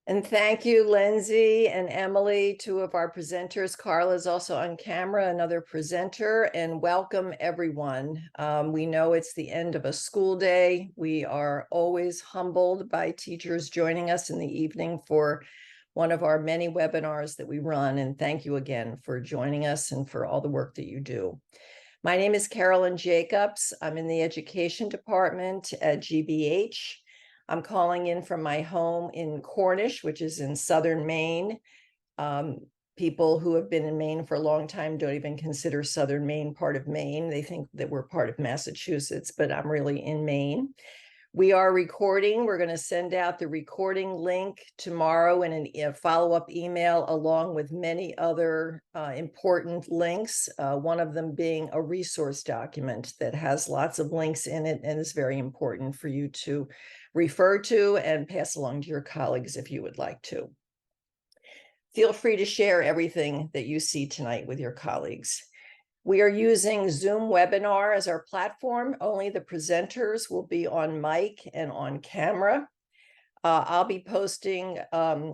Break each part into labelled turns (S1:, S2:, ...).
S1: And thank you, Lindsay and Emily, two of our presenters. Carla is also on camera, another presenter, and welcome everyone. We know it's the end of a school day. We are always humbled by teachers joining us in the evening for one of our many webinars that we run. And thank you again for joining us and for all the work that you do. My name is Carolyn Jacobs. I'm in the education department at GBH. I'm calling in from my home in Cornish, which is in southern Maine. People who have been in Maine for a long time don't even consider southern Maine part of Maine. They think that we're part of Massachusetts, but I'm really in Maine. We are recording. We're going to send out the recording link tomorrow in a follow-up email, along with many other important links, one of them being a resource document that has lots of links in it and is very important for you to refer to and pass along to your colleagues if you would like to. Feel free to share everything that you see tonight with your colleagues. We are using Zoom webinar as our platform. Only the presenters will be on mic and on camera. I'll be posting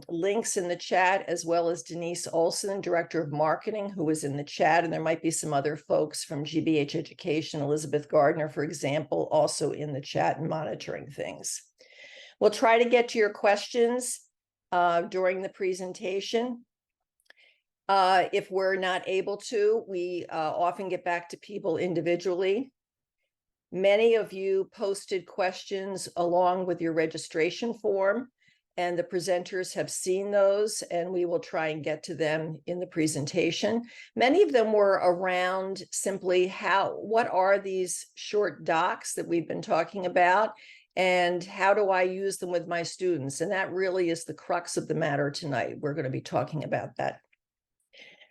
S1: links in the chat, as well as Denise Olson, Director of Marketing, who is in the chat. And there might be some other folks from GBH Education, Elizabeth Gardner, for example, also in the chat and monitoring things. We'll try to get to your questions during the presentation. If we're not able to, we often get back to people individually. Many of you posted questions along with your registration form, and the presenters have seen those, and we will try and get to them in the presentation. Many of them were around simply what are these short docs that we've been talking about, and how do I use them with my students? And that really is the crux of the matter tonight. We're going to be talking about that.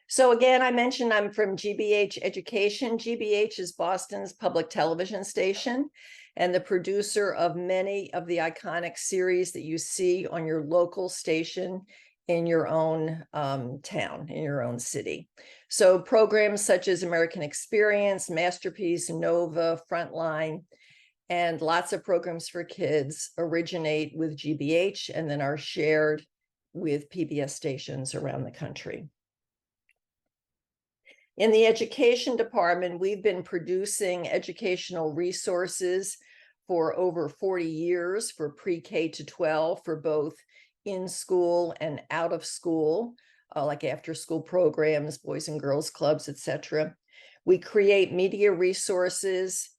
S1: So again, I mentioned I'm from GBH Education. GBH is Boston's public television station and the producer of many of the iconic series that you see on your local station in your own town, in your own city. So programs such as American Experience, Masterpiece, Nova, Frontline, and lots of programs for kids originate with GBH and then are shared with PBS stations around the country. In the education department, we've been producing educational resources for over 40 years for pre-K to 12, for both in school and out of school, like after school programs, boys and girls clubs, etc. We create media resources,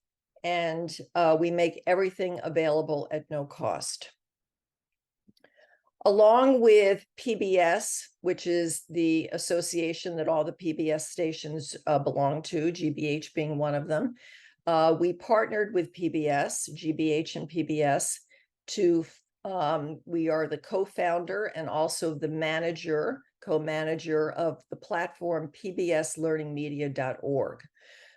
S1: and we make everything available at no cost. Along with PBS, which is the association that all the PBS stations belong to, GBH being one of them, we partnered with PBS, GBH and PBS, we are the co-founder and also the co-manager of the platform pbslearningmedia.org.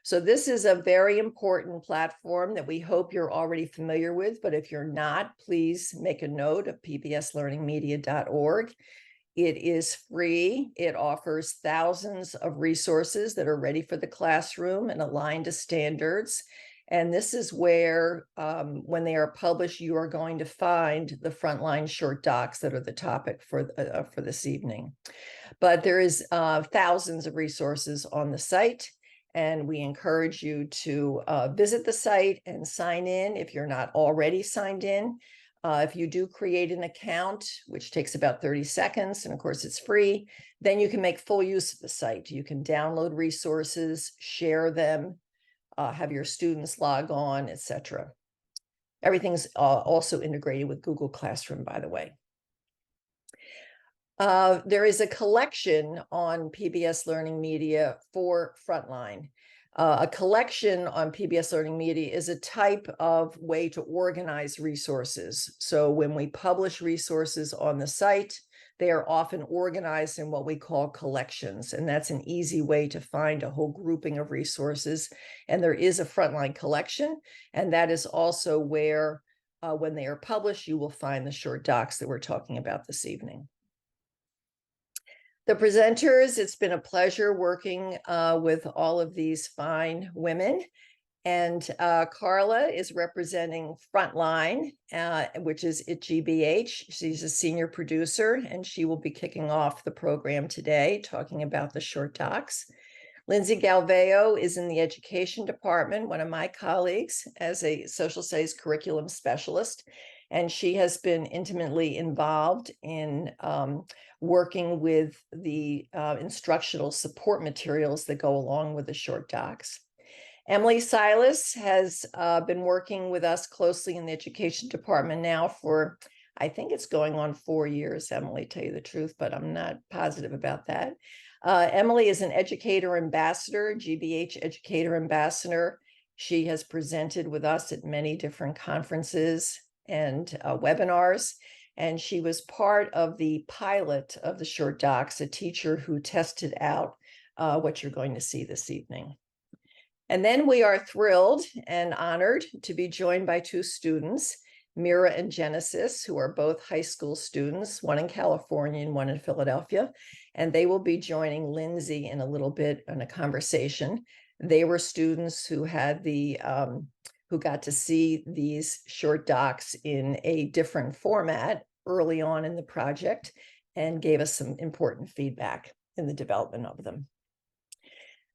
S1: So this is a very important platform that we hope you're already familiar with, but if you're not, please make a note of pbslearningmedia.org. It is free. It offers thousands of resources that are ready for the classroom and aligned to standards. And this is where, when they are published, you are going to find the Frontline Short Docs that are the topic for this evening. But there is thousands of resources on the site. And we encourage you to visit the site and sign in if you're not already signed in. If you do create an account, which takes about 30 seconds, and of course it's free, then you can make full use of the site. You can download resources, share them, have your students log on, etc. Everything's also integrated with Google Classroom, by the way. There is a collection on PBS Learning Media for Frontline. A collection on PBS Learning Media is a type of way to organize resources. So when we publish resources on the site, they are often organized in what we call collections. And that's an easy way to find a whole grouping of resources. And there is a Frontline collection. And that is also where, when they are published, you will find the short docs that we're talking about this evening. The presenters, it's been a pleasure working with all of these fine women. And Carla is representing Frontline, which is at GBH. She's a senior producer, and she will be kicking off the program today, talking about the short docs. Lindsay Galveo is in the education department, one of my colleagues, as a social studies curriculum specialist. And she has been intimately involved in working with the instructional support materials that go along with the short docs. Emily Silas has been working with us closely in the education department now for, I think it's going on 4 years, Emily, tell you the truth, but I'm not positive about that. Emily is an educator ambassador, GBH Educator Ambassador. She has presented with us at many different conferences and webinars, and she was part of the pilot of the short docs, a teacher who tested out what you're going to see this evening. And then we are thrilled and honored to be joined by two students, Mira and Genesis, who are both high school students, one in California and one in Philadelphia. And they will be joining Lindsay in a little bit in a conversation. They were students who had who got to see these short docs in a different format early on in the project and gave us some important feedback in the development of them.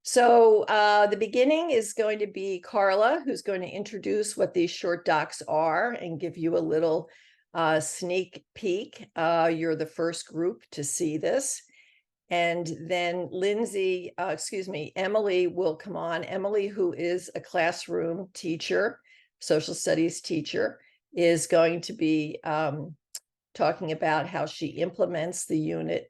S1: So the beginning is going to be Carla, who's going to introduce what these short docs are and give you a little sneak peek. You're the first group to see this. And then Emily will come on. Emily, who is a classroom teacher, social studies teacher, is going to be talking about how she implements the unit,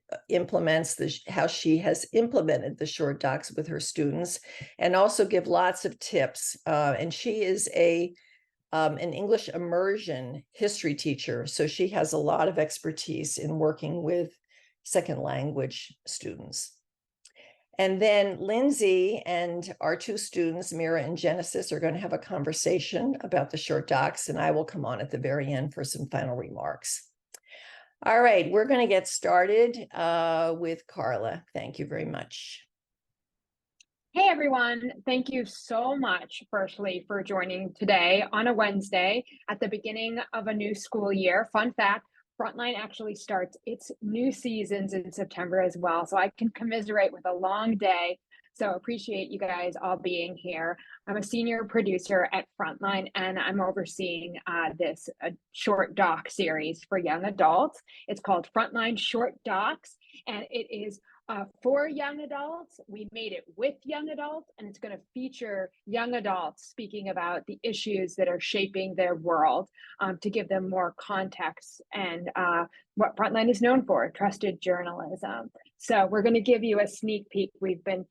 S1: how she has implemented the short docs with her students, and also give lots of tips. And she is an English immersion history teacher, so she has a lot of expertise in working with second language students. And then Lindsay and our two students, Mira and Genesis, are going to have a conversation about the short docs, and I will come on at the very end for some final remarks. All right, we're going to get started with Carla. Thank you very much.
S2: Hey, everyone. Thank you so much, firstly, for joining today on a Wednesday at the beginning of a new school year. Fun fact, Frontline actually starts its new seasons in September as well. So I can commiserate with a long day. So appreciate you guys all being here. I'm a senior producer at Frontline, and I'm overseeing this short doc series for young adults. It's called Frontline Short Docs, and it is for young adults. We made it with young adults, and it's going to feature young adults speaking about the issues that are shaping their world to give them more context and what Frontline is known for, trusted journalism. So we're going to give you a sneak peek. We've been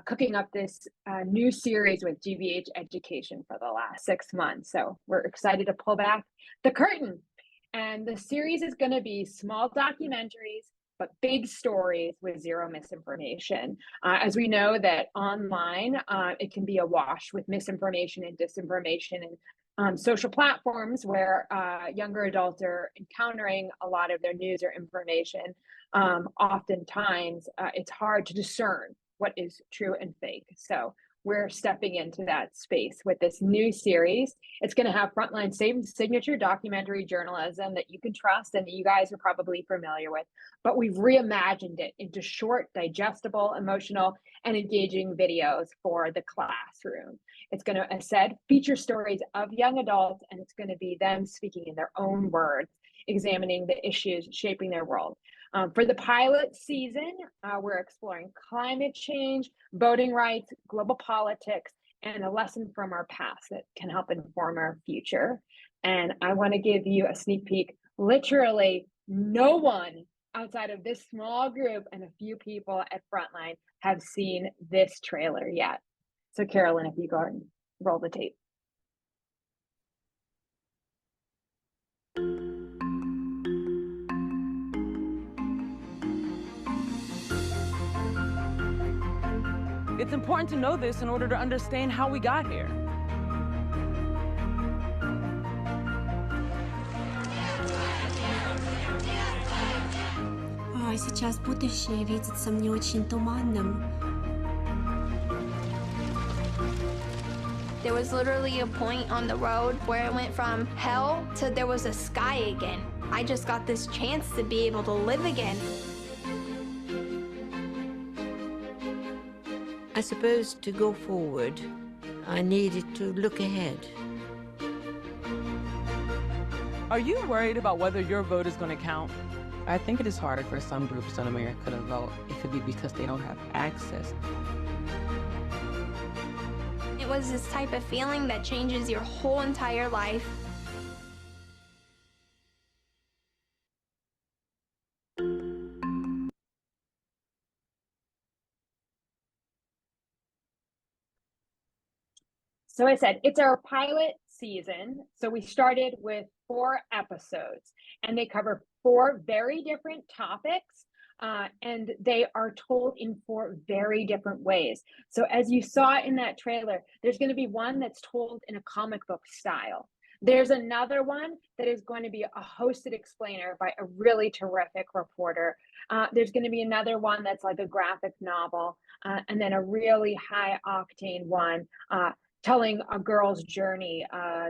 S2: cooking up this new series with GBH Education for the last 6 months. So we're excited to pull back the curtain. And the series is going to be small documentaries, but big stories with zero misinformation. As we know that online, it can be awash with misinformation and disinformation and social platforms where younger adults are encountering a lot of their news or information. Oftentimes, it's hard to discern what is true and fake. So we're stepping into that space with this new series. It's going to have Frontline signature documentary journalism that you can trust and that you guys are probably familiar with, but we've reimagined it into short, digestible, emotional, and engaging videos for the classroom. It's going to, as said, feature stories of young adults, and it's going to be them speaking in their own words, examining the issues shaping their world. For the pilot season, we're exploring climate change, voting rights, global politics, and a lesson from our past that can help inform our future. And I want to give you a sneak peek. Literally, no one outside of this small group and a few people at Frontline have seen this trailer yet. So Carolyn, if you go and roll the tape.
S3: It's important to know this in order to understand how we got here.
S4: Ой, сейчас будущее видится мне очень туманным.
S5: There was was literally a point on the road where it went from hell to there was a sky again. I just got this chance to be able to live again.
S6: I suppose to go forward, I needed to look ahead.
S3: Are you worried about whether your vote is going to count? I think it is harder for some groups in America to vote. It could be because they don't have access.
S5: It was this type of feeling that changes your whole entire life.
S2: So I said, it's our pilot season. So we started with 4 episodes and they cover 4 very different topics. And they are told in 4 very different ways. So as you saw in that trailer, there's going to be one that's told in a comic book style. There's another one that is going to be a hosted explainer by a really terrific reporter. There's going to be another one that's like a graphic novel, and then a really high octane one telling a girl's journey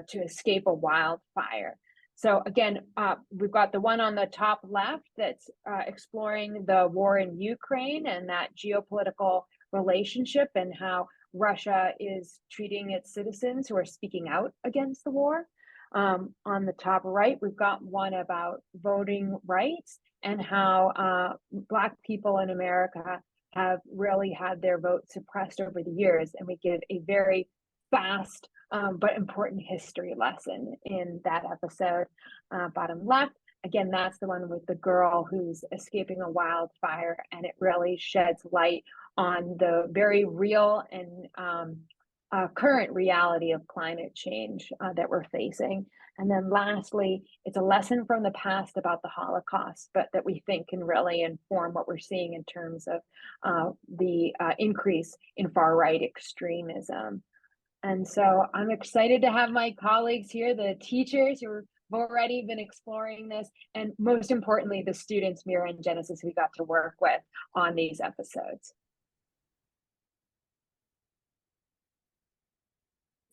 S2: to escape a wildfire. So again, we've got the one on the top left that's exploring the war in Ukraine and that geopolitical relationship and how Russia is treating its citizens who are speaking out against the war. On the top right, we've got one about voting rights and how Black people in America have really had their vote suppressed over the years. And we give a very fast but important history lesson in that episode. Bottom left, again, that's the one with the girl who's escaping a wildfire, and it really sheds light on the very real and current reality of climate change that we're facing. And then lastly, it's a lesson from the past about the Holocaust, but that we think can really inform what we're seeing in terms of the increase in far-right extremism. And so I'm excited to have my colleagues here, the teachers who have already been exploring this, and most importantly, the students, Mira and Genesis, we got to work with on these episodes.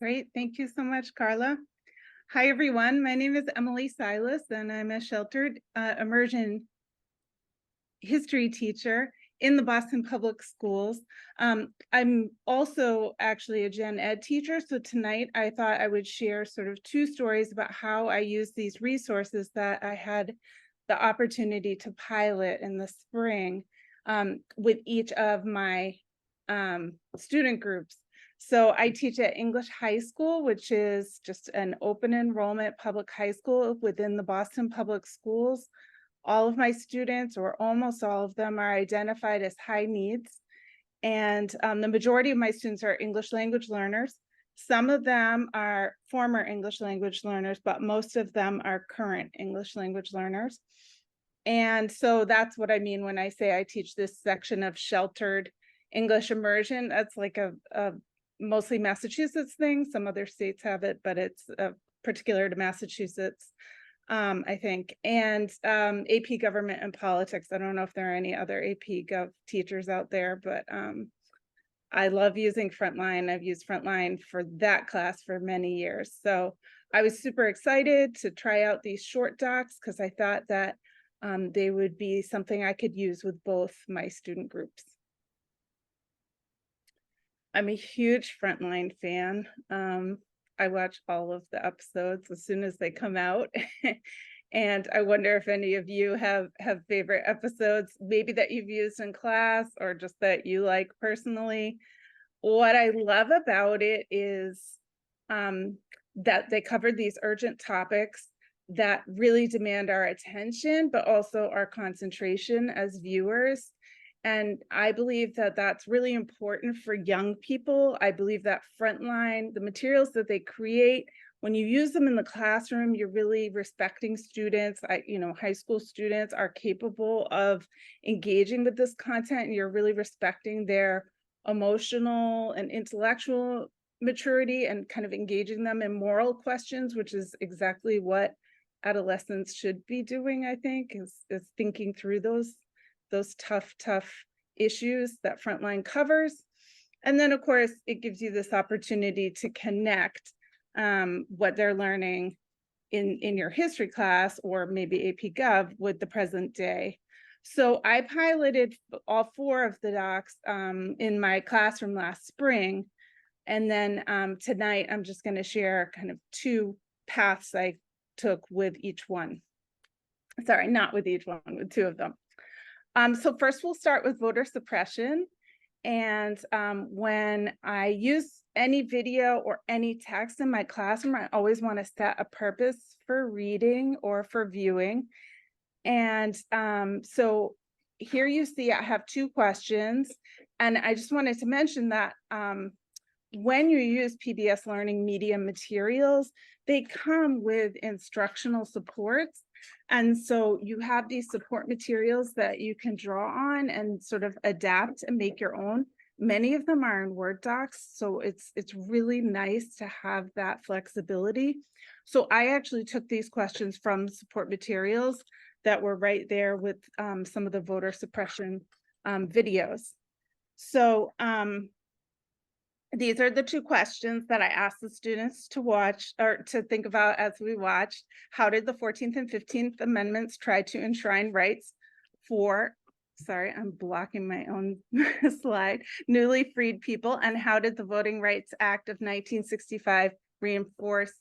S7: Great, thank you so much, Carla. Hi, everyone. My name is Emily Silas, and I'm a sheltered immersion history teacher in the Boston Public Schools. I'm also actually a gen ed teacher, so tonight I thought I would share sort of 2 stories about how I use these resources that I had the opportunity to pilot in the spring with each of my student groups. So I teach at English High School, which is just an open enrollment public high school within the Boston Public Schools. All of my students, or almost all of them, are identified as high needs. And the majority of my students are English language learners. Some of them are former English language learners, but most of them are current English language learners. And so that's what I mean when I say I teach this section of sheltered English immersion. That's like a mostly Massachusetts thing. Some other states have it, but it's particular to Massachusetts. I think, and AP Government and Politics. I don't know if there are any other AP Gov teachers out there, but I love using Frontline. I've used Frontline for that class for many years. So I was super excited to try out these short docs because I thought that they would be something I could use with both my student groups. I'm a huge Frontline fan. I watch all of the episodes as soon as they come out. And I wonder if any of you have favorite episodes, maybe that you've used in class or just that you like personally. What I love about it is that they covered these urgent topics that really demand our attention, but also our concentration as viewers. And I believe that that's really important for young people. I believe that Frontline, the materials that they create, when you use them in the classroom, you're really respecting students. High school students are capable of engaging with this content, and you're really respecting their emotional and intellectual maturity and kind of engaging them in moral questions, which is exactly what adolescents should be doing, I think, is thinking through those tough issues that Frontline covers. And then, of course, it gives you this opportunity to connect what they're learning in your history class or maybe AP Gov with the present day. So I piloted all 4 of the docs in my classroom last spring. And then tonight, I'm just going to share kind of 2 paths I took with each one. Sorry, not with each one, with 2 of them. So first we'll start with voter suppression. And when I use any video or any text in my classroom, I always want to set a purpose for reading or for viewing. And so here you see I have 2 questions. And I just wanted to mention that when you use PBS Learning media materials, they come with instructional supports. And so you have these support materials that you can draw on and sort of adapt and make your own. Many of them are in Word docs, so it's really nice to have that flexibility. So I actually took these questions from support materials that were right there with some of the voter suppression videos. So these are the 2 questions that I asked the students to watch or to think about as we watched. How did the 14th and 15th Amendments try to enshrine rights for, sorry, I'm blocking my own slide, newly freed people? And how did the Voting Rights Act of 1965 reinforce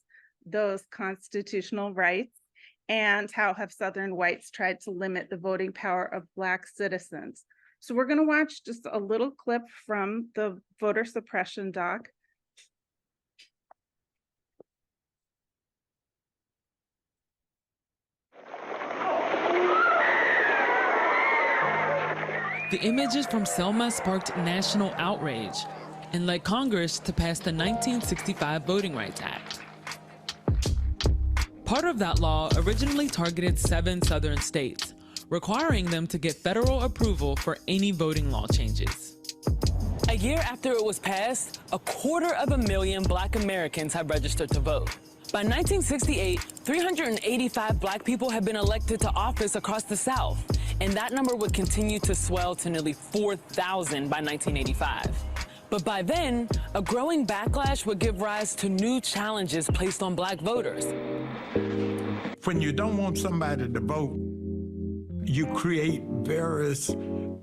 S7: those constitutional rights? And how have Southern whites tried to limit the voting power of Black citizens? So we're going to watch just a little clip from the voter suppression doc.
S8: The images from Selma sparked national outrage and led Congress to pass the 1965 Voting Rights Act. Part of that law originally targeted 7 southern states, requiring them to get federal approval for any voting law changes.
S9: A year after it was passed, 250,000 Black Americans have registered to vote. By 1968, 385 Black people had been elected to office across the South, and that number would continue to swell to nearly 4,000 by 1985. But by then, a growing backlash would give rise to new challenges placed on Black voters.
S10: When you don't want somebody to vote, you create various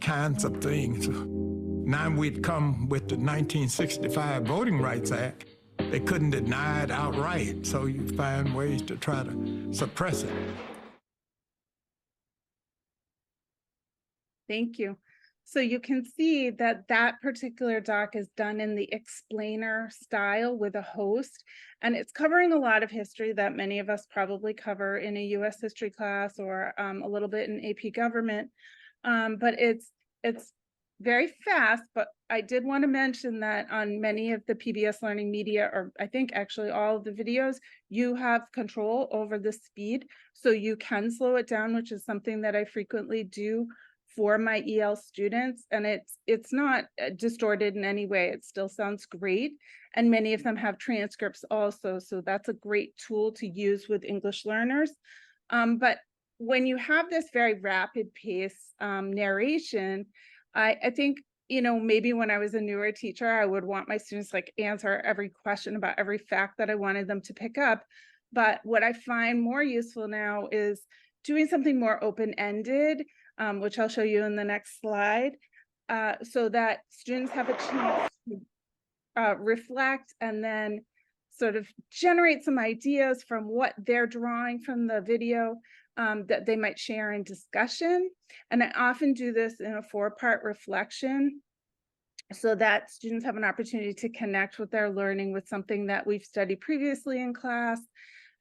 S10: kinds of things. Now we'd come with the 1965 Voting Rights Act. They couldn't deny it outright, so you find ways to try to suppress it.
S7: Thank you. So you can see that that particular doc is done in the explainer style with a host, and it's covering a lot of history that many of us probably cover in a US history class or a little bit in AP government. But it's very fast, but I did want to mention that on many of the PBS Learning media, or I think actually all of the videos, you have control over the speed. So you can slow it down, which is something that I frequently do for my EL students, and it's not distorted in any way. It still sounds great, and many of them have transcripts also, so that's a great tool to use with English learners. But when you have this very rapid pace narration, I think, you know, maybe when I was a newer teacher, I would want my students like answer every question about every fact that I wanted them to pick up. But what I find more useful now is doing something more open-ended, which I'll show you in the next slide, so that students have a chance to reflect and then sort of generate some ideas from what they're drawing from the video that they might share in discussion. And I often do this in a 4-part reflection so that students have an opportunity to connect with their learning with something that we've studied previously in class,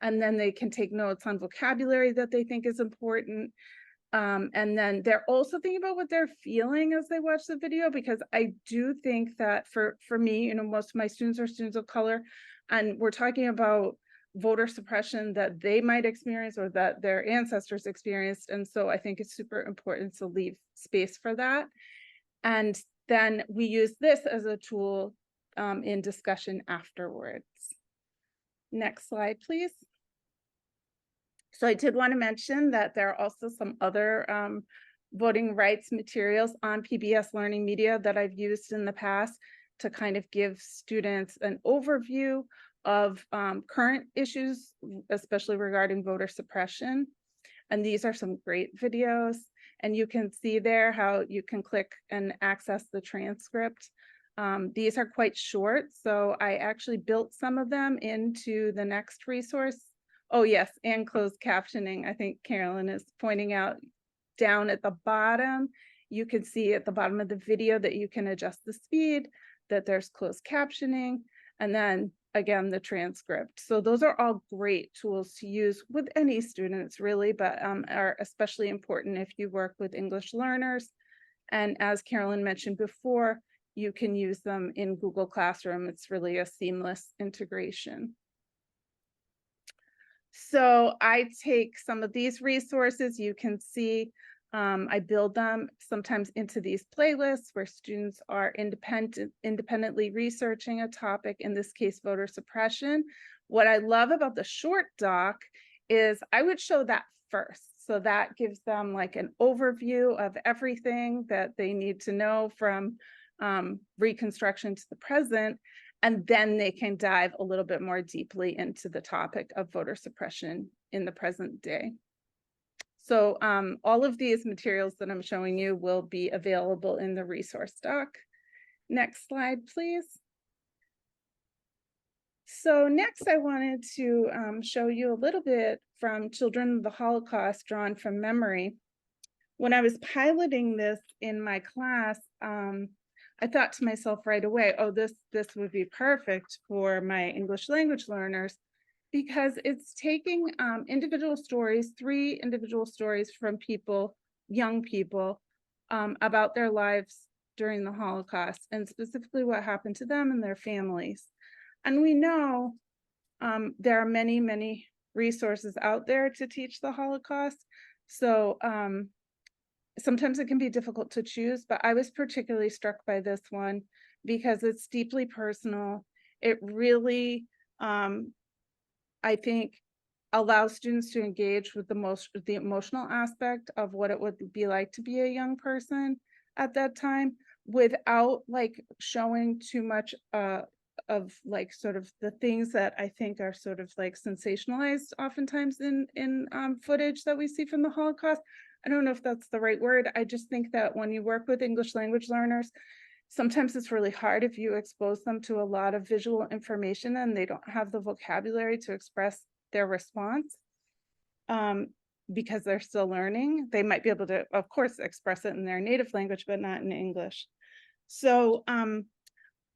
S7: and then they can take notes on vocabulary that they think is important. And then they're also thinking about what they're feeling as they watch the video, because I do think that for me, you know, most of my students are students of color, and we're talking about voter suppression that they might experience or that their ancestors experienced. And so I think it's super important to leave space for that. And then we use this as a tool in discussion afterwards. Next slide, please. So I did want to mention that there are also some other voting rights materials on PBS Learning Media that I've used in the past. to kind of give students an overview of current issues, especially regarding voter suppression. And these are some great videos. And you can see there how you can click and access the transcript. These are quite short, so I actually built some of them into the next resource. Oh yes, and closed captioning. I think Carolyn is pointing out down at the bottom. You can see at the bottom of the video that you can adjust the speed, that there's closed captioning, and then again, the transcript. So those are all great tools to use with any students really, but are especially important if you work with English learners. And as Carolyn mentioned before, you can use them in Google Classroom. It's really a seamless integration. So I take some of these resources, you can see I build them sometimes into these playlists where students are independently researching a topic, in this case, voter suppression. What I love about the short doc is I would show that first. So that gives them like an overview of everything that they need to know from Reconstruction to the present, and then they can dive a little bit more deeply into the topic of voter suppression in the present day. So all of these materials that I'm showing you will be available in the resource doc. Next slide, please. So next I wanted to show you a little bit from Children of the Holocaust drawn from memory. When I was piloting this in my class, I thought to myself right away, oh, this would be perfect for my English language learners, because it's taking individual stories, 3 individual stories from people, young people, about their lives during the Holocaust, and specifically what happened to them and their families. And we know there are many, many resources out there to teach the Holocaust. So sometimes it can be difficult to choose, but I was particularly struck by this one because it's deeply personal. It really, I think, allows students to engage with the emotional aspect of what it would be like to be a young person at that time, without like showing too much of like sort of the things that I think are sort of like sensationalized oftentimes in footage that we see from the Holocaust. I don't know if that's the right word. I just think that when you work with English language learners, sometimes it's really hard if you expose them to a lot of visual information and they don't have the vocabulary to express their response because they're still learning. They might be able to, of course, express it in their native language, but not in English. So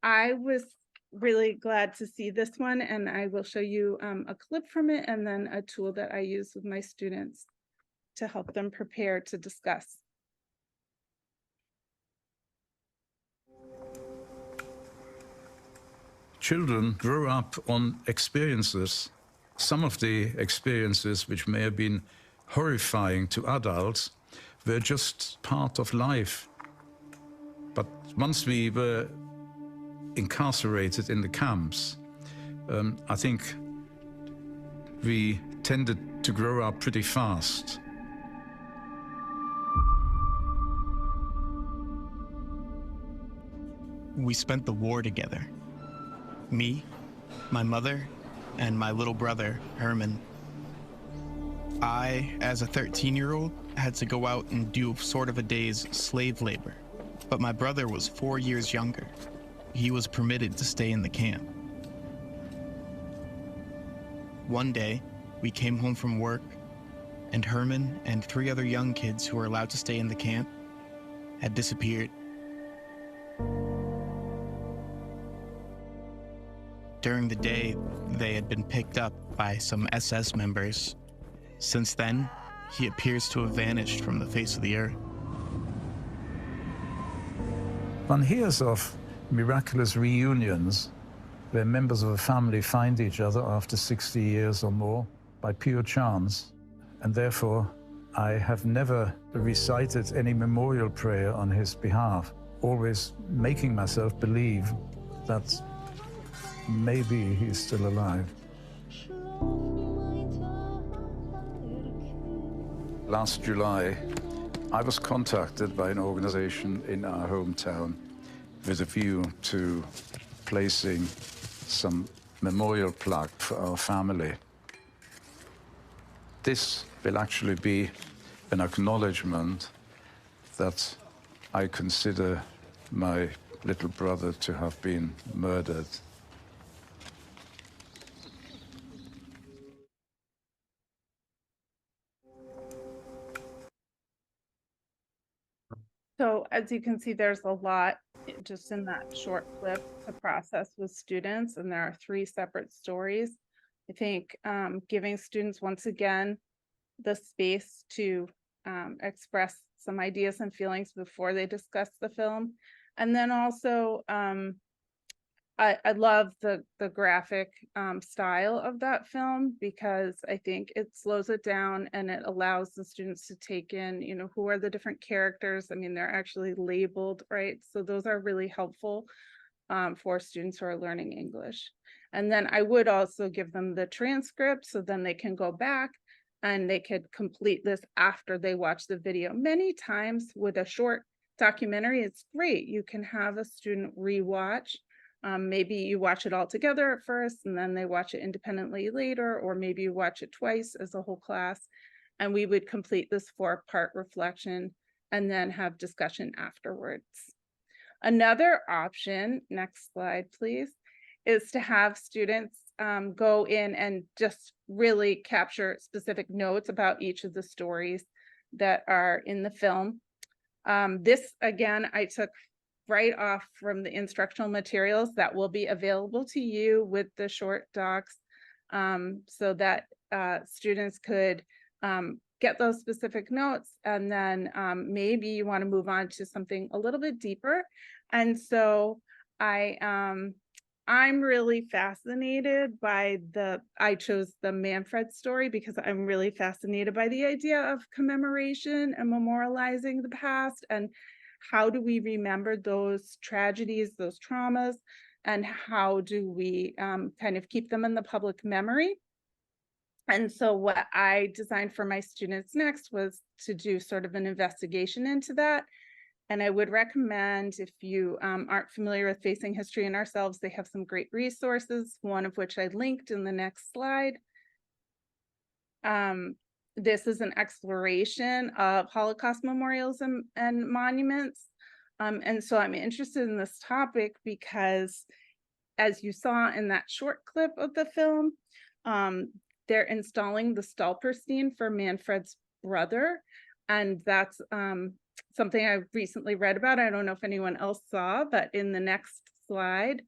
S7: I was really glad to see this one, and I will show you a clip from it and then a tool that I use with my students to help them prepare to discuss.
S11: Children grow up on experiences. Some of the experiences which may have been horrifying to adults were just part of life. But once we were incarcerated in the camps, I think we tended to grow up pretty fast.
S12: We spent the war together. Me, my mother, and my little brother, Herman. I, as a 13-year-old, had to go out and do sort of a day's slave labor, but my brother was 4 years younger. He was permitted to stay in the camp. One day, we came home from work, and Herman and 3 other young kids who were allowed to stay in the camp had disappeared. During the day, they had been picked up by some SS members. Since then, he appears to have vanished from the face of the earth.
S11: One hears of miraculous reunions where members of a family find each other after 60 years or more by pure chance, and therefore I have never recited any memorial prayer on his behalf, always making myself believe that maybe he's still alive. Last July, I was contacted by an organization in our hometown with a view to placing some memorial plaque for our family. This will actually be an acknowledgement that I consider my little brother to have been murdered.
S7: So as you can see, there's a lot just in that short clip to process with students, and there are 3 separate stories. I think giving students, once again, the space to express some ideas and feelings before they discuss the film. And then also, I love the graphic style of that film, because I think it slows it down and it allows the students to take in, you know, who are the different characters. I mean, they're actually labeled, right? So those are really helpful for students who are learning English. And then I would also give them the transcript, so then they can go back and they could complete this after they watch the video. Many times with a short documentary, it's great. You can have a student rewatch. Maybe you watch it all together at first and then they watch it independently later, or maybe you watch it twice as a whole class. And we would complete this 4-part reflection and then have discussion afterwards. Another option, next slide, please, is to have students go in and just really capture specific notes about each of the stories that are in the film. This, again, I took right off from the instructional materials that will be available to you with the short docs, so that students could get those specific notes, and then maybe you want to move on to something a little bit deeper. And so I'm really fascinated by I chose the Manfred story because I'm really fascinated by the idea of commemoration and memorializing the past, and how do we remember those tragedies, those traumas, and how do we kind of keep them in the public memory? And so what I designed for my students next was to do sort of an investigation into that. And I would recommend, if you aren't familiar with Facing History and Ourselves, they have some great resources, one of which I linked in the next slide. This is an exploration of Holocaust memorials and monuments. And so I'm interested in this topic because, as you saw in that short clip of the film, they're installing the Stolperstein for Manfred's brother. And that's something I recently read about. I don't know if anyone else saw, but in the next slide,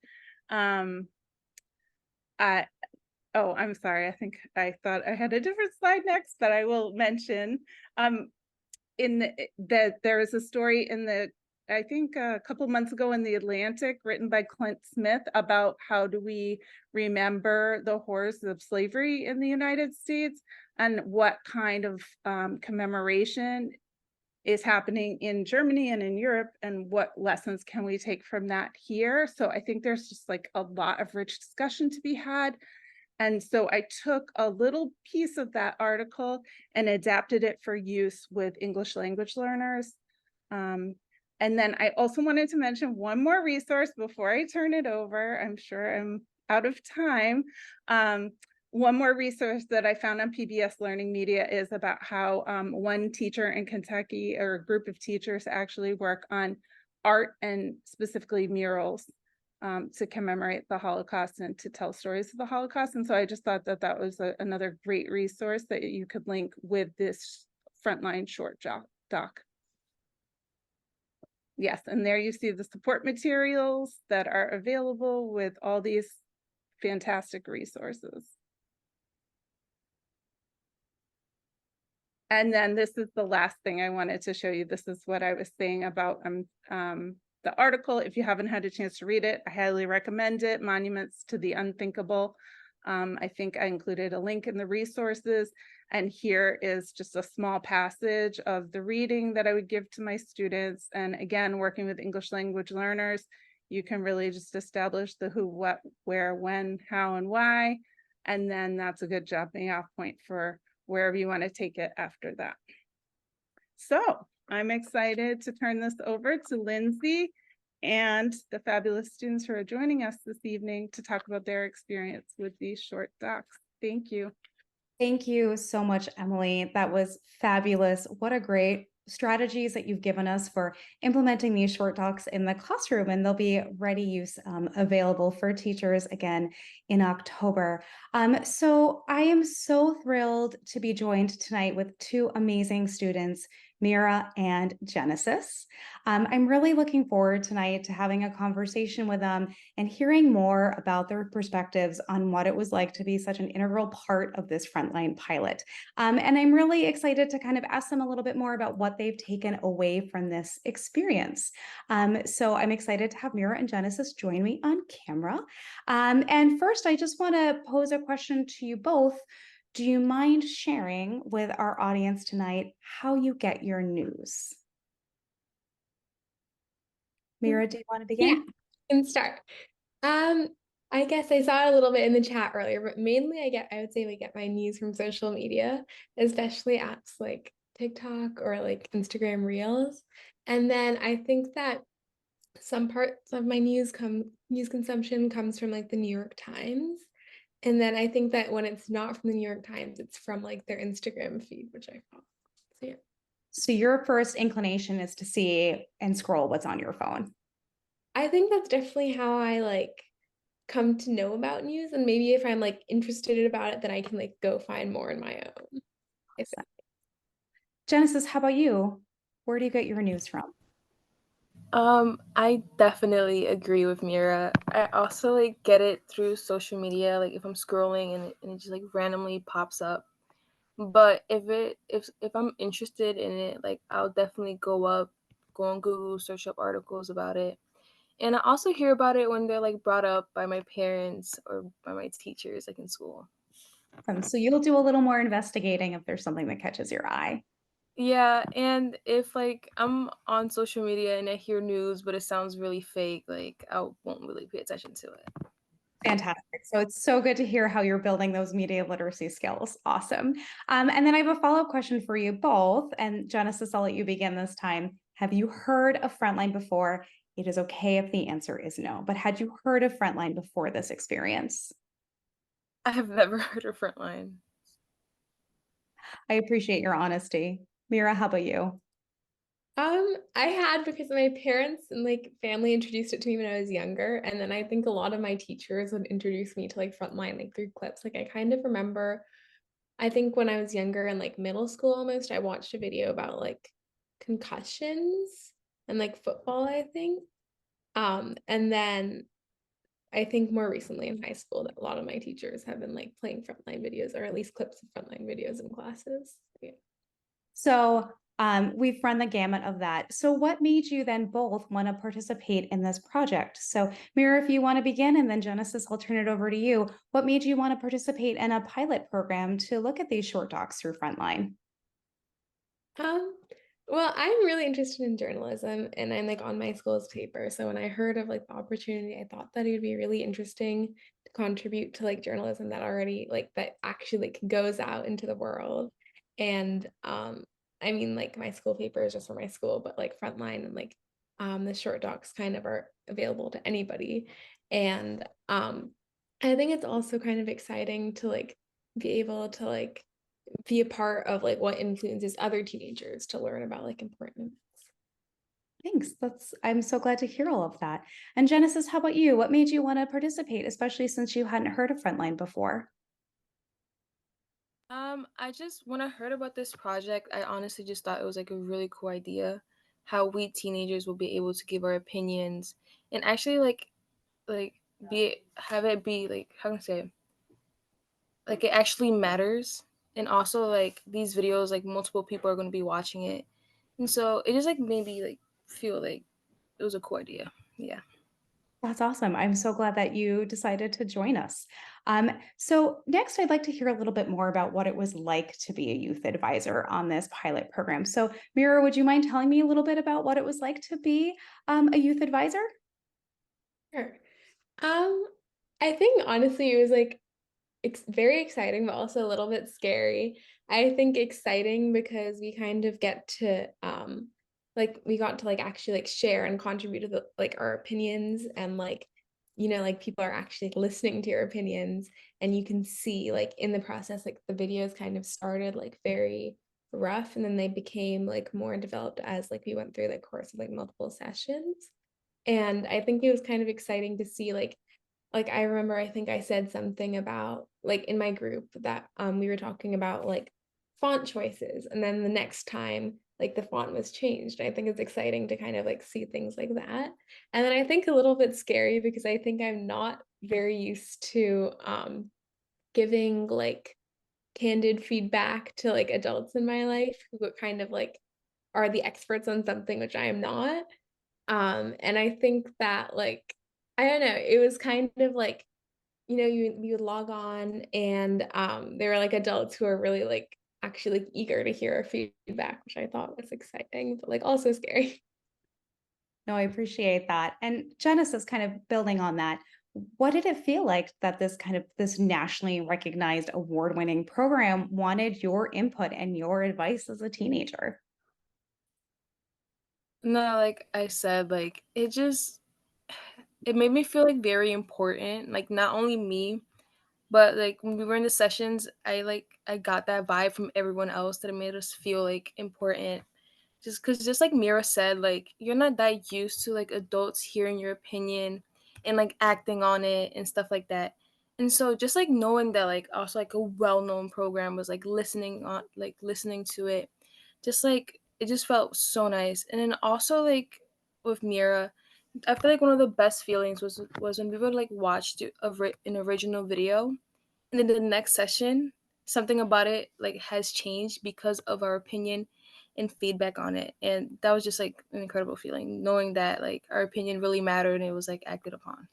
S7: oh, I'm sorry. I thought I had a different slide next, but I will mention there is a story in I think a couple months ago in The Atlantic, written by Clint Smith, about how do we remember the horrors of slavery in the United States, and what kind of commemoration is happening in Germany and in Europe, and what lessons can we take from that here. So I think there's just like a lot of rich discussion to be had. And so I took a little piece of that article and adapted it for use with English language learners. And then I also wanted to mention one more resource before I turn it over. I'm sure I'm out of time. One more resource that I found on PBS Learning Media is about how one teacher in Kentucky, or a group of teachers, actually work on art and specifically murals to commemorate the Holocaust and to tell stories of the Holocaust. And so I just thought that that was another great resource that you could link with this Frontline Short Doc. Yes, and there you see the support materials that are available with all these fantastic resources. And then this is the last thing I wanted to show you. This is what I was saying about the article. If you haven't had a chance to read it, I highly recommend it. Monuments to the Unthinkable. I think I included a link in the resources. And here is just a small passage of the reading that I would give to my students. And again, working with English language learners, you can really just establish the who, what, where, when, how, and why. And then that's a good jumping off point for wherever you want to take it after that. So I'm excited to turn this over to Lindsay and the fabulous students who are joining us this evening to talk about their experience with these short docs. Thank you.
S13: Thank you so much, Emily. That was fabulous. What a great strategies that you've given us for implementing these short docs in the classroom, and they'll be ready use available for teachers again in October. So I am so thrilled to be joined tonight with two amazing students, Mira and Genesis. I'm really looking forward tonight to having a conversation with them and hearing more about their perspectives on what it was like to be such an integral part of this Frontline pilot. And I'm really excited to kind of ask them a little bit more about what they've taken away from this experience. So I'm excited to have Mira and Genesis join me on camera. And first, I just want to pose a question to you both. Do you mind sharing with our audience tonight how you get your news? Mira, do you want to begin?
S14: Yeah, I can start. I guess I saw it a little bit in the chat earlier, but mainly I would say we get my news from social media, especially apps like TikTok or like Instagram Reels. And then I think that some parts of my news consumption comes from like the New York Times. And then I think that when it's not from the New York Times, it's from like their Instagram feed, which I follow. So yeah.
S13: So your first inclination is to see and scroll what's on your phone.
S14: I think that's definitely how I like come to know about news, and maybe if I'm like interested about it, then I can like go find more on my own.
S13: Genesis, how about you? Where do you get your news from?
S15: I definitely agree with Mira. I also like get it through social media, like if I'm scrolling and it just like randomly pops up. But if I'm interested in it, like I'll definitely go on Google, search up articles about it. And I also hear about it when they're like brought up by my parents or by my teachers, like in school.
S13: So you'll do a little more investigating if there's something that catches your eye.
S15: Yeah, and if like I'm on social media and I hear news, but it sounds really fake, like I won't really pay attention to it.
S13: Fantastic. So it's so good to hear how you're building those media literacy skills. Awesome. And then I have a follow-up question for you both. And Genesis, I'll let you begin this time. Have you heard of Frontline before? It is okay if the answer is no, but had you heard of Frontline before this experience?
S15: I have never heard of Frontline.
S13: I appreciate your honesty. Mira, how about you?
S14: I had, because my parents and like family introduced it to me when I was younger, and then I think a lot of my teachers would introduce me to like Frontline like through clips. Like I kind of remember, I think when I was younger in like middle school almost, I watched a video about like concussions and like football, I think. And then I think more recently in high school that a lot of my teachers have been like playing Frontline videos, or at least clips of Frontline videos in classes. Yeah.
S13: So we've run the gamut of that. So what made you then both want to participate in this project? So Mira, if you want to begin, and then Genesis, I'll turn it over to you. What made you want to participate in a pilot program to look at these short docs through Frontline?
S14: Well, I'm really interested in journalism, and I'm like on my school's paper. So when I heard of like the opportunity, I thought that it would be really interesting to contribute to like journalism that already like that actually like goes out into the world. And I mean, like my school paper is just for my school, but like Frontline and like the short docs kind of are available to anybody. And I think it's also kind of exciting to like be able to like be a part of like what influences other teenagers to learn about like important events.
S13: Thanks. I'm so glad to hear all of that. And Genesis, how about you? What made you want to participate, especially since you hadn't heard of Frontline before?
S15: When I heard about this project, I honestly just thought it was like a really cool idea, how we teenagers will be able to give our opinions and actually have it be like, how can I say, like it actually matters. And also like these videos, like multiple people are going to be watching it, and so it just like made me like feel like it was a cool idea. Yeah.
S13: That's awesome. I'm so glad that you decided to join us. So next, I'd like to hear a little bit more about what it was like to be a youth advisor on this pilot program. So Mira, would you mind telling me a little bit about what it was like to be a youth advisor?
S14: Sure. I think honestly it was like very exciting, but also a little bit scary. I think exciting because we kind of get to like we got to like actually like share and contribute to the like our opinions, and like, you know, like people are actually listening to your opinions, and you can see like in the process, like the videos kind of started like very rough, and then they became like more developed as like we went through the course of like multiple sessions. And I think it was kind of exciting to see like I remember I think I said something about like in my group that we were talking about like font choices, and then the next time like the font was changed. I think it's exciting to kind of like see things like that. And then I think a little bit scary because I think I'm not very used to giving like candid feedback to like adults in my life who kind of like are the experts on something which I am not. And I think that like, I don't know, it was kind of like, you know, you would log on, and there were like adults who are really like actually like eager to hear our feedback, which I thought was exciting, but like also scary.
S13: No, I appreciate that. And Genesis, kind of building on that, what did it feel like that this nationally recognized award-winning program wanted your input and your advice as a teenager?
S15: No, like I said, like it made me feel like very important. Like not only me, but like when we were in the sessions, I got that vibe from everyone else that it made us feel like important. Just because, just like Mira said, like you're not that used to like adults hearing your opinion and like acting on it and stuff like that. And so just like knowing that like also like a well-known program was like listening to it, just like it just felt so nice. And then also like with Mira, I feel like one of the best feelings was when we would like watch an original video, and then the next session, something about it like has changed because of our opinion and feedback on it. And that was just like an incredible feeling, knowing that like our opinion really mattered and it was like acted upon.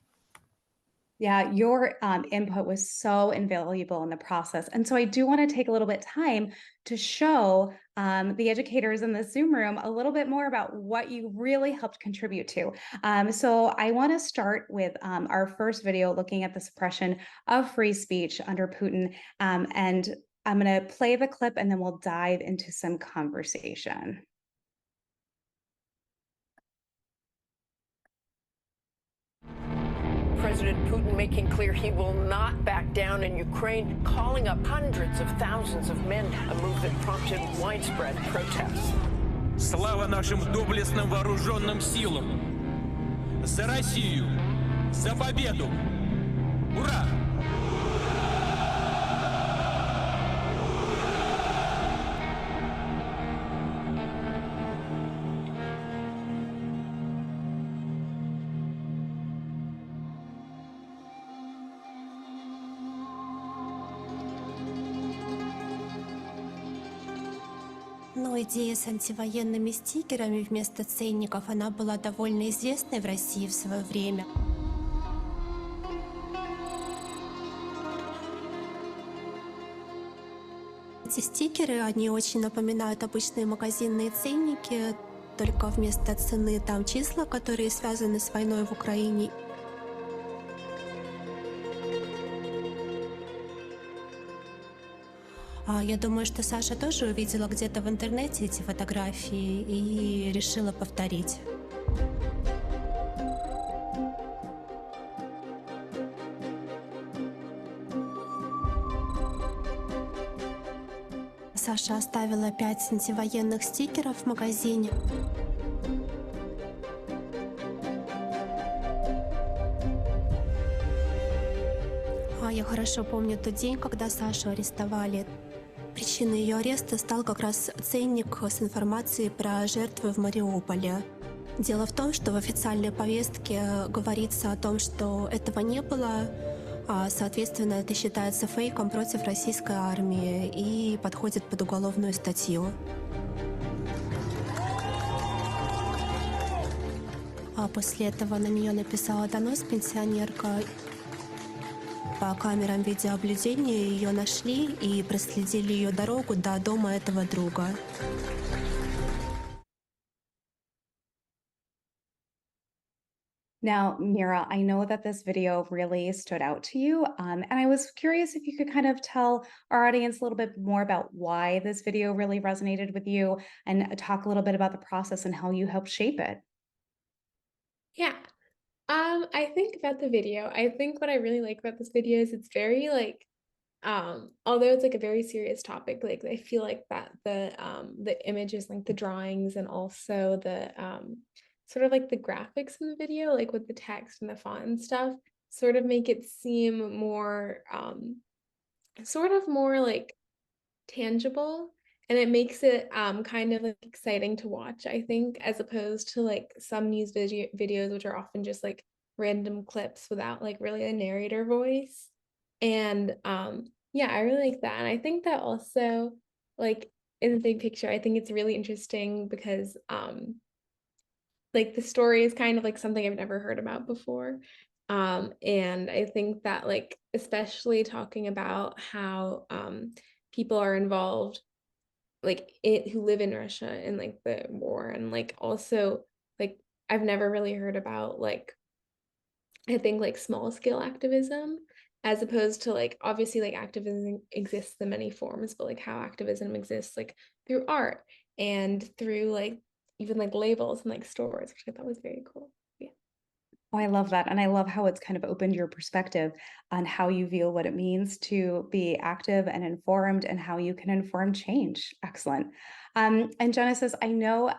S13: Yeah, your input was so invaluable in the process. And so I do want to take a little bit time to show the educators in the Zoom room a little bit more about what you really helped contribute to. So I want to start with our first video looking at the suppression of free speech under Putin. And I'm going to play the clip and then we'll dive into some conversation.
S16: President Putin making clear he will not back down in Ukraine, calling up hundreds of thousands of men, a move that prompted widespread protests.
S17: Слава нашим доблестным вооруженным силам! За Россию! За победу! Ура!
S4: Но идея с антивоенными стикерами вместо ценников, она была довольно известной в России в свое время. Эти стикеры, они очень напоминают обычные магазинные ценники, только вместо цены там числа, которые связаны с войной в Украине. Я думаю, что Саша тоже увидела где-то в интернете эти фотографии и решила повторить. Саша оставила 5 антивоенных стикеров в магазине. Я хорошо помню тот день, когда Сашу арестовали. Причиной ее ареста стал как раз ценник с информацией про жертвы в Мариуполе. Дело в том, что в официальной повестке говорится о том, что этого не было, а, соответственно, это считается фейком против российской армии и подходит под уголовную статью. А после этого на нее написала донос пенсионерка. По камерам видеонаблюдения ее нашли и проследили ее дорогу до дома этого друга.
S13: Now, Mira, I know that this video really stood out to you, and I was curious if you could kind of tell our audience a little bit more about why this video really resonated with you and talk a little bit about the process and how you helped shape it.
S14: Yeah. I think about the video, I think what I really like about this video is it's very like, although it's like a very serious topic, like I feel like that the images, like the drawings and also the sort of like the graphics in the video, like with the text and the font and stuff, sort of make it seem more sort of more like tangible, and it makes it kind of like exciting to watch, I think, as opposed to like some news videos which are often just like random clips without like really a narrator voice. And yeah, I really like that. And I think that also, like, in the big picture, I think it's really interesting because like the story is kind of like something I've never heard about before. And I think that like especially talking about how people are involved like who live in Russia in like the war, and like also like I've never really heard about like I think like small scale activism, as opposed to like obviously like activism exists in many forms, but like how activism exists like through art and through like even like labels and like stores, which I thought was very cool. Yeah.
S13: Oh, I love that. And I love how it's kind of opened your perspective on how you view what it means to be active and informed and how you can inform change. Excellent. And Genesis, I know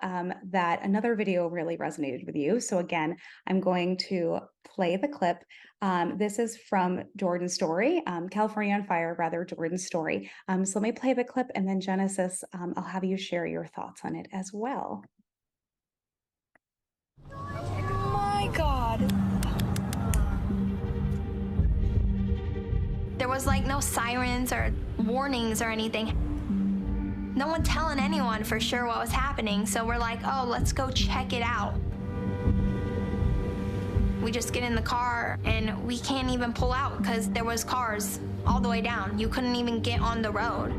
S13: that another video really resonated with you. So again, I'm going to play the clip. This is from Jordan's story, California on Fire, rather, Jordan's story. So let me play the clip, and then Genesis, I'll have you share your thoughts on it as well.
S5: Oh my God. There was like no sirens or warnings or anything. No one telling anyone for sure what was happening, so we're like, oh, let's go check it out. We just get in the car and we can't even pull out because there was cars all the way down. You couldn't even get on the road.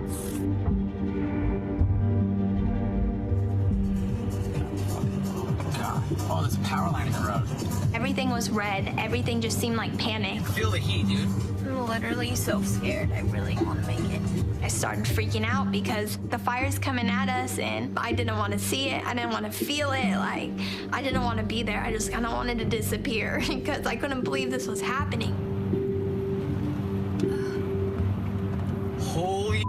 S17: God. Oh, there's a power line in the road.
S5: Everything was red. Everything just seemed like panic.
S17: Feel the heat, dude.
S5: I'm literally so scared. I really want to make it. I started freaking out because the fire's coming at us and I didn't want to see it. I didn't want to feel it. Like, I didn't want to be there. I just kind of wanted to disappear because I couldn't believe this was happening.
S17: Holy.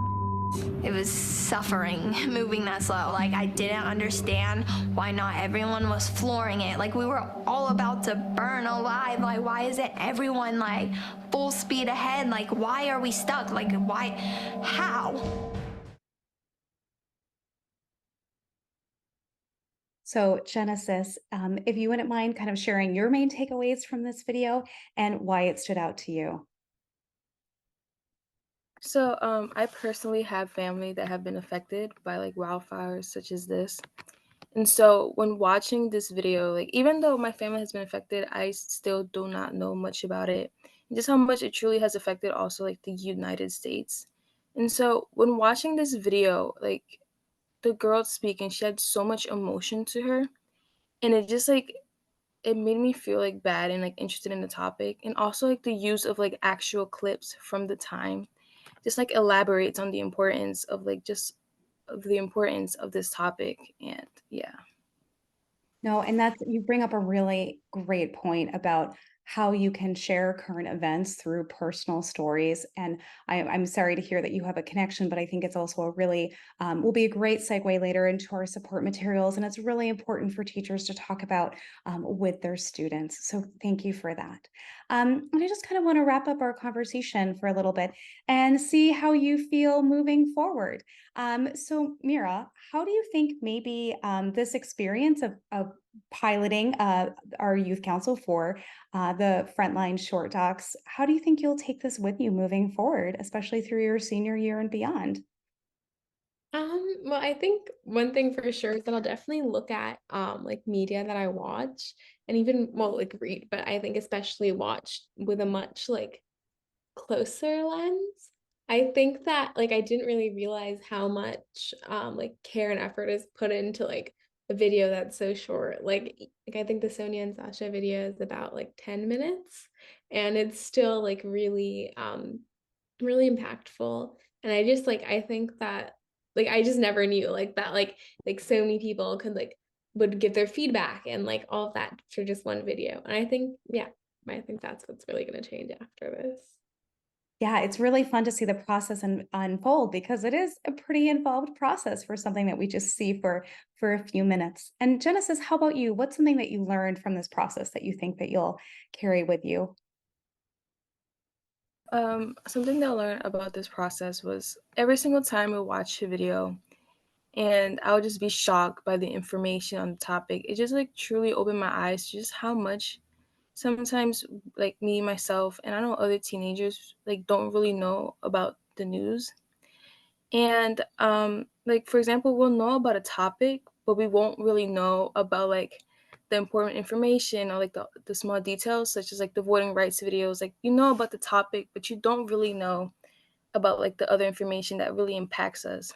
S5: It was suffering moving that slow. Like, I didn't understand why not everyone was flooring it. Like, we were all about to burn alive. Like, why isn't everyone like full speed ahead? Like, why are we stuck? Like, why? How?
S13: So Genesis, if you wouldn't mind kind of sharing your main takeaways from this video and why it stood out to you.
S15: So, I personally have family that have been affected by like wildfires such as this. And so when watching this video, like even though my family has been affected, I still do not know much about it. And just how much it truly has affected also like the United States. And so when watching this video, like the girl speaking, she had so much emotion to her. And it just like it made me feel like bad and like interested in the topic. And also like the use of like actual clips from the time just like elaborates on the importance of like just of the importance of this topic. And yeah.
S13: No, and that's, you bring up a really great point about how you can share current events through personal stories. And I'm sorry to hear that you have a connection, but I think it's also a really, will be a great segue later into our support materials. And it's really important for teachers to talk about with their students. So thank you for that. And I just kind of want to wrap up our conversation for a little bit and see how you feel moving forward. So Mira, how do you think maybe this experience of piloting our youth council for the Frontline Short Docs, how do you think you'll take this with you moving forward, especially through your senior year and beyond?
S14: Well, I think one thing for sure is that I'll definitely look at like media that I watch and even well like read, but I think especially watch with a much like closer lens. I think that like I didn't really realize how much like care and effort is put into like a video that's so short. Like I think the Sonia and Sasha video is about like 10 minutes, and it's still like really really impactful. And I just like I think that like I just never knew like that like so many people could like would give their feedback and like all of that for just one video. And I think I think that's what's really going to change after this.
S13: Yeah, it's really fun to see the process unfold because it is a pretty involved process for something that we just see for a few minutes. And Genesis, how about you? What's something that you learned from this process that you think that you'll carry with you?
S15: Something that I learned about this process was every single time I watch a video and I would just be shocked by the information on the topic. It just like truly opened my eyes to just how much sometimes like me, myself, and I know other teenagers like don't really know about the news. And like for example, we'll know about a topic, but we won't really know about like the important information or like the small details such as like the voting rights videos. Like you know about the topic, but you don't really know about like the other information that really impacts us.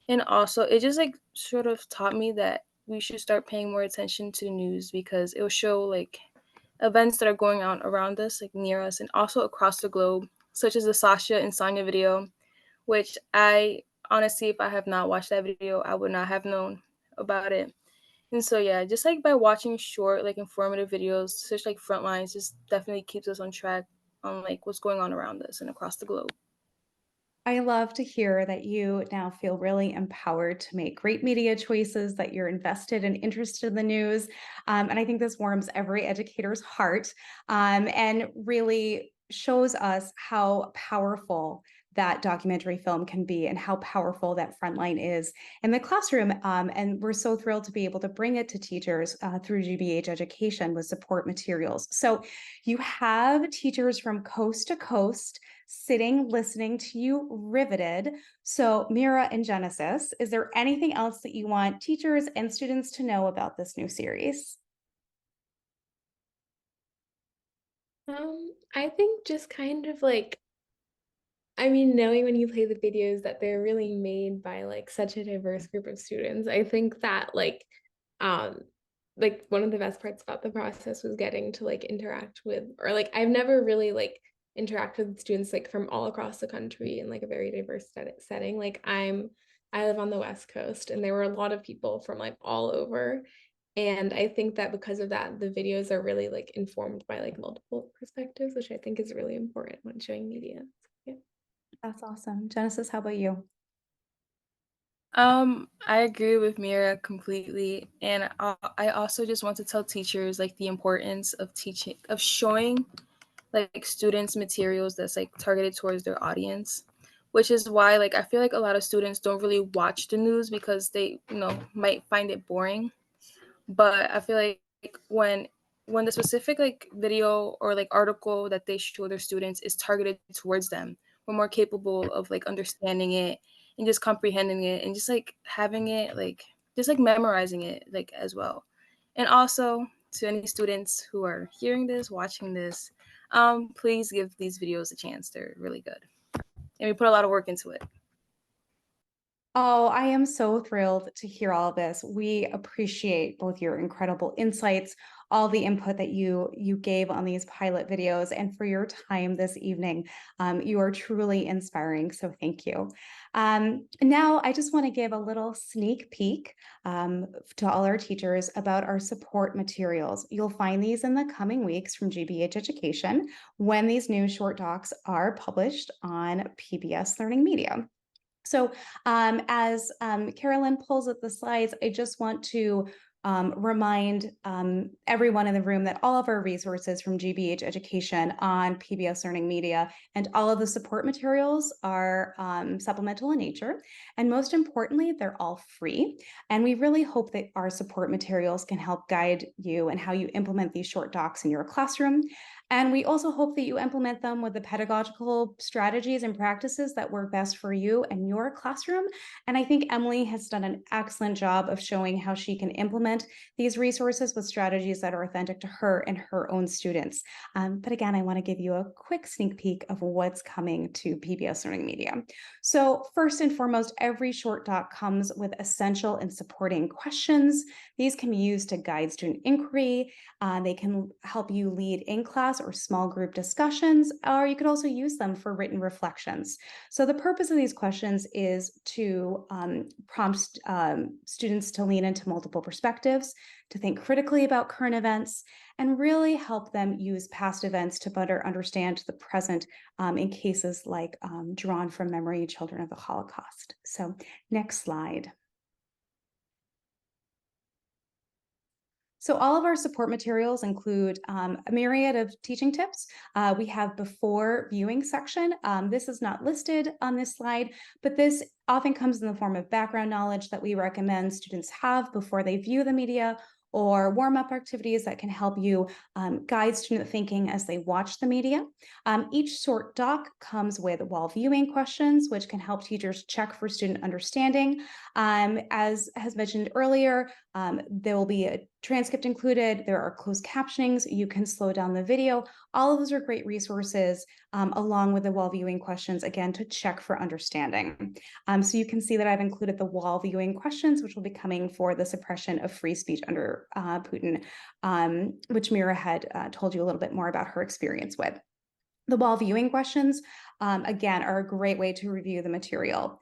S15: And also it just like sort of taught me that we should start paying more attention to the news because it will show like events that are going on around us, like near us, and also across the globe, such as the Sasha and Sonia video, which I honestly, if I have not watched that video, I would not have known about it. And so, yeah, just like by watching short, like informative videos, such like Frontlines, just definitely keeps us on track on like what's going on around us and across the globe.
S13: I love to hear that you now feel really empowered to make great media choices, that you're invested and interested in the news. And I think this warms every educator's heart and really shows us how powerful that documentary film can be and how powerful that Frontline is in the classroom. And we're so thrilled to be able to bring it to teachers through GBH Education with support materials. So you have teachers from coast to coast sitting, listening to you, riveted. So, Mira and Genesis, is there anything else that you want teachers and students to know about this new series?
S14: I think just kind of like I mean, knowing when you play the videos that they're really made by like such a diverse group of students, I think that like one of the best parts about the process was getting to like interact with or like I've never really like interacted with students like from all across the country in like a very diverse setting. Like I live on the West Coast and there were a lot of people from like all over. And I think that because of that, the videos are really like informed by like multiple perspectives, which I think is really important when showing media. Yeah.
S13: That's awesome. Genesis, how about you?
S15: I agree with Mira completely, and I also just want to tell teachers like the importance of teaching, of showing like students materials that's like targeted towards their audience, which is why like I feel like a lot of students don't really watch the news because they might find it boring. But I feel like when the specific like video or like article that they show their students is targeted towards them, we're more capable of like understanding it and just comprehending it and just like having it like just like memorizing it like as well. And also to any students who are hearing this, watching this, please give these videos a chance. They're really good. And we put a lot of work into it.
S13: Oh, I am so thrilled to hear all of this. We appreciate both your incredible insights, all the input that you gave on these pilot videos, and for your time this evening. You are truly inspiring, so thank you. Now, I just want to give a little sneak peek to all our teachers about our support materials. You'll find these in the coming weeks from GBH Education when these new short docs are published on PBS Learning Media. So as Carolyn pulls up the slides, I just want to remind everyone in the room that all of our resources from GBH Education on PBS Learning Media and all of the support materials are supplemental in nature. And most importantly, they're all free. And we really hope that our support materials can help guide you and how you implement these short docs in your classroom. And we also hope that you implement them with the pedagogical strategies and practices that work best for you and your classroom. And I think Emily has done an excellent job of showing how she can implement these resources with strategies that are authentic to her and her own students. But again, I want to give you a quick sneak peek of what's coming to PBS Learning Media. So first and foremost, every short doc comes with essential and supporting questions. These can be used to guide student inquiry. They can help you lead in class or small group discussions, or you could also use them for written reflections. So the purpose of these questions is to prompt students to lean into multiple perspectives, to think critically about current events, and really help them use past events to better understand the present in cases like drawn from memory, children of the Holocaust. So next slide. So all of our support materials include a myriad of teaching tips. We have before viewing section. This is not listed on this slide, but this often comes in the form of background knowledge that we recommend students have before they view the media, or warm-up activities that can help you guide student thinking as they watch the media. Each short doc comes with wall viewing questions, which can help teachers check for student understanding. As has mentioned earlier, there will be a transcript included. There are closed captionings. You can slow down the video. All of those are great resources along with the wall viewing questions, again, to check for understanding. So you can see that I've included the wall viewing questions, which will be coming for the suppression of free speech under Putin, which Mira had told you a little bit more about her experience with. The wall viewing questions, again, are a great way to review the material.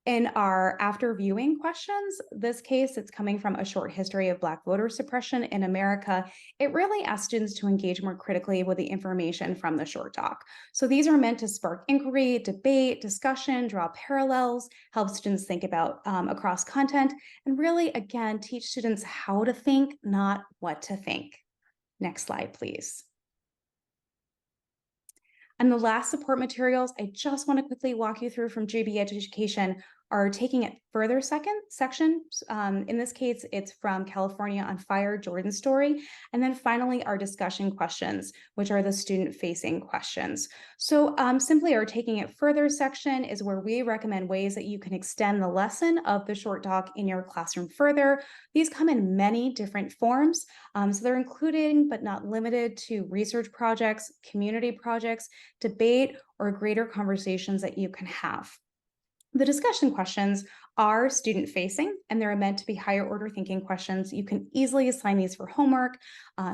S13: In our after viewing questions, this case, it's coming from a short history of Black voter suppression in America. It really asks students to engage more critically with the information from the short doc. So these are meant to spark inquiry, debate, discussion, draw parallels, help students think about across content, and really, again, teach students how to think, not what to think. Next slide, please. And the last support materials I just want to quickly walk you through from GBH Education are taking it further sections. In this case, it's from California on Fire, Jordan's story. And then finally, our discussion questions, which are the student-facing questions. So simply our taking it further section is where we recommend ways that you can extend the lesson of the short doc in your classroom further. These come in many different forms. So they're including, but not limited to, research projects, community projects, debate, or greater conversations that you can have. The discussion questions are student-facing, and they're meant to be higher order thinking questions. You can easily assign these for homework,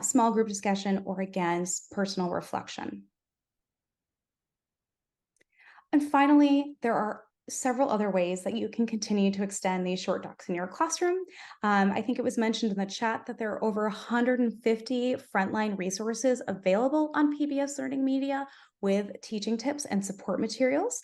S13: small group discussion, or again, personal reflection. And finally, there are several other ways that you can continue to extend these short docs in your classroom. I think it was mentioned in the chat that there are over 150 frontline resources available on PBS Learning Media with teaching tips and support materials.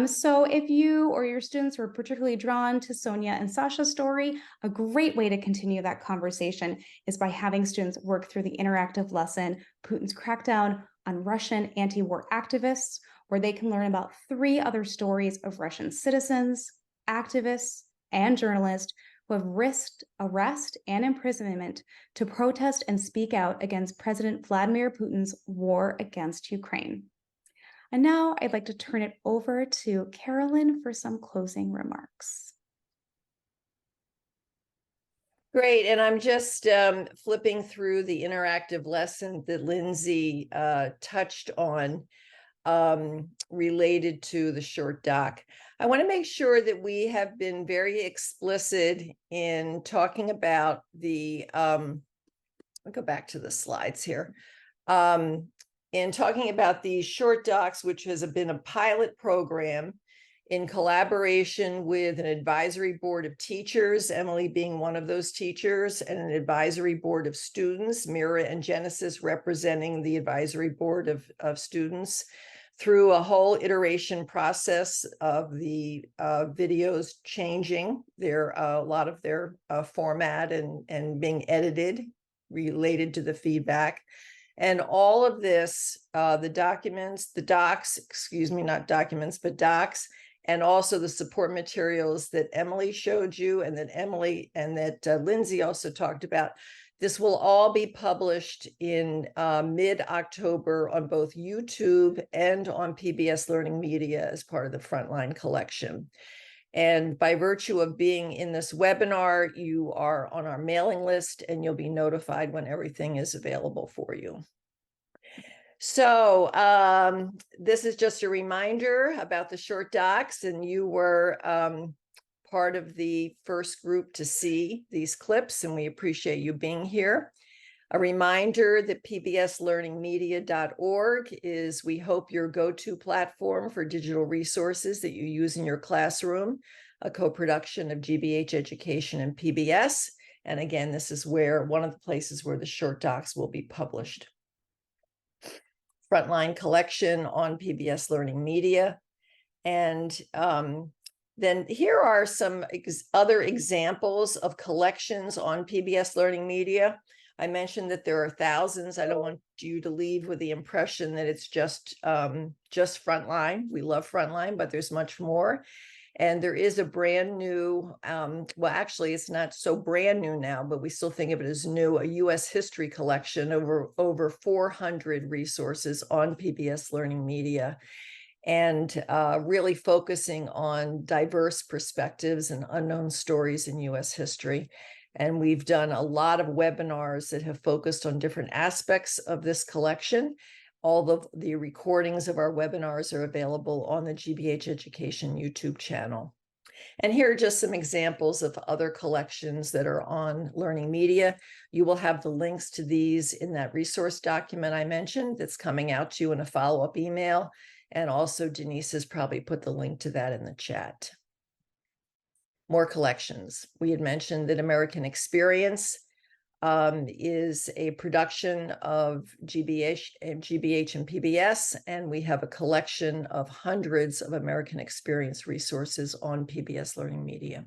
S13: So if you or your students were particularly drawn to Sonia and Sasha's story, a great way to continue that conversation is by having students work through the interactive lesson, Putin's crackdown on Russian anti-war activists, where they can learn about 3 other stories of Russian citizens, activists, and journalists who have risked arrest and imprisonment to protest and speak out against President Vladimir Putin's war against Ukraine. And now I'd like to turn it over to Carolyn for some closing remarks.
S1: Great, and I'm just flipping through the interactive lesson that Lindsay touched on related to the short doc. I want to make sure that we have been very explicit in talking about the, I'll go back to the slides here, in talking about these short docs, which has been a pilot program in collaboration with an advisory board of teachers, Emily being one of those teachers, and an advisory board of students, Mira and Genesis representing the advisory board of students, through a whole iteration process of the videos changing a lot of their format and being edited related to the feedback. And all of this, the docs, and also the support materials that Emily showed you and that Lindsay also talked about, This will all be published in mid-October on both YouTube and on PBS Learning Media as part of the Frontline collection. And by virtue of being in this webinar, you are on our mailing list and you'll be notified when everything is available for you. So this is just a reminder about the short docs, and you were part of the first group to see these clips, and we appreciate you being here. A reminder that pbslearningmedia.org is, we hope, your go-to platform for digital resources that you use in your classroom, a co-production of GBH Education and PBS. And again, this is where one of the places where the short docs will be published. Frontline collection on PBS Learning Media. And then here are some other examples of collections on PBS Learning Media. I mentioned that there are thousands. I don't want you to leave with the impression that it's just Frontline. We love Frontline, but there's much more. And there is a brand new, well, actually, it's not so brand new now, but we still think of it as new, a U.S. history collection, over 400 resources on PBS Learning Media, and really focusing on diverse perspectives and unknown stories in U.S. history. And we've done a lot of webinars that have focused on different aspects of this collection. All of the recordings of our webinars are available on the GBH Education YouTube channel. And here are just some examples of other collections that are on Learning Media. You will have the links to these in that resource document I mentioned that's coming out to you in a follow-up email. And also Denise has probably put the link to that in the chat. More collections. We had mentioned that American Experience is a production of GBH and PBS, and we have a collection of hundreds of American Experience resources on PBS Learning Media.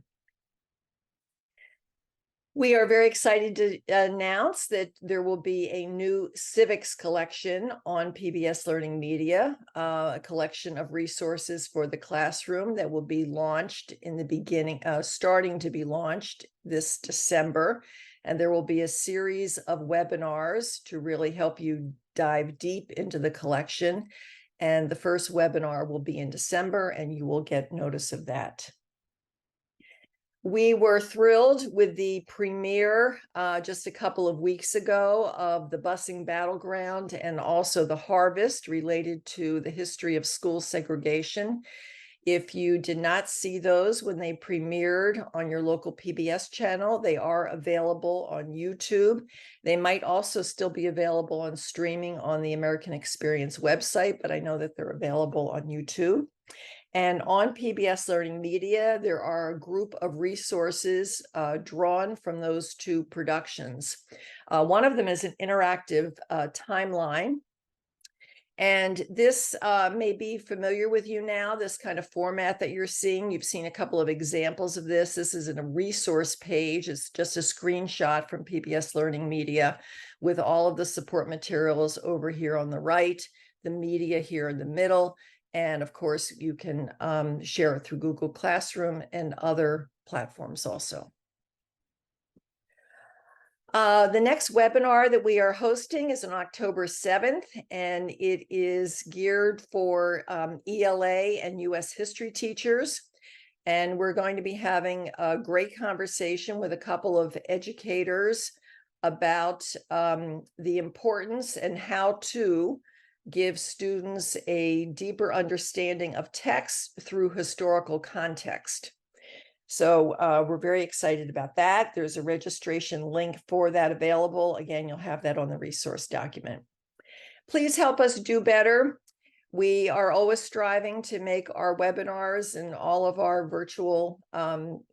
S1: We are very excited to announce that there will be a new civics collection on PBS Learning Media, a collection of resources for the classroom that will be launched in the beginning, starting to be launched this December. And there will be a series of webinars to really help you dive deep into the collection. And the first webinar will be in December, and you will get notice of that. We were thrilled with the premiere just a couple of weeks ago of the Busing Battleground and also the Harvest related to the history of school segregation. If you did not see those when they premiered on your local PBS channel, they are available on YouTube. They might also still be available on streaming on the American Experience website, but I know that they're available on YouTube. And on PBS Learning Media, there are a group of resources drawn from those two productions. One of them is an interactive timeline. And this may be familiar with you now, this kind of format that you're seeing. You've seen a couple of examples of this. This is in a resource page. It's just a screenshot from PBS Learning Media with all of the support materials over here on the right, the media here in the middle. And of course, you can share it through Google Classroom and other platforms also. The next webinar that we are hosting is on October 7th, and it is geared for ELA and U.S. history teachers. And we're going to be having a great conversation with a couple of educators about the importance and how to give students a deeper understanding of text through historical context. So we're very excited about that. There's a registration link for that available. Again, you'll have that on the resource document. Please help us do better. We are always striving to make our webinars and all of our virtual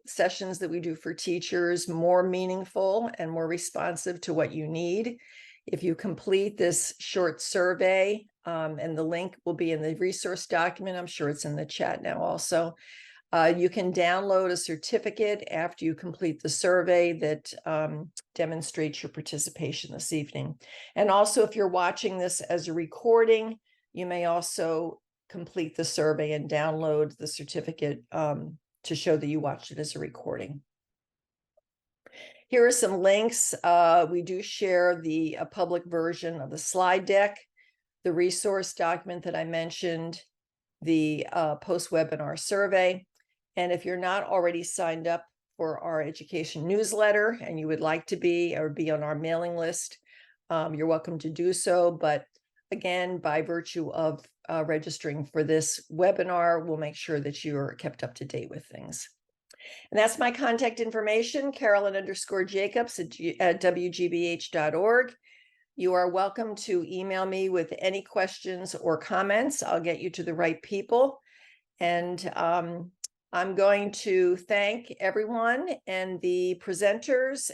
S1: sessions that we do for teachers more meaningful and more responsive to what you need. If you complete this short survey, and the link will be in the resource document, I'm sure it's in the chat now also. You can download a certificate after you complete the survey that demonstrates your participation this evening. And also, if you're watching this as a recording, you may also complete the survey and download the certificate to show that you watched it as a recording. Here are some links. We do share the public version of the slide deck, the resource document that I mentioned, the post-webinar survey. And if you're not already signed up for our education newsletter and you would like to be or be on our mailing list, you're welcome to do so. But again, by virtue of registering for this webinar, we'll make sure that you're kept up to date with things. And that's my contact information, Carolyn_Jacobs at WGBH.org. You are welcome to email me with any questions or comments. I'll get you to the right people. And I'm going to thank everyone and the presenters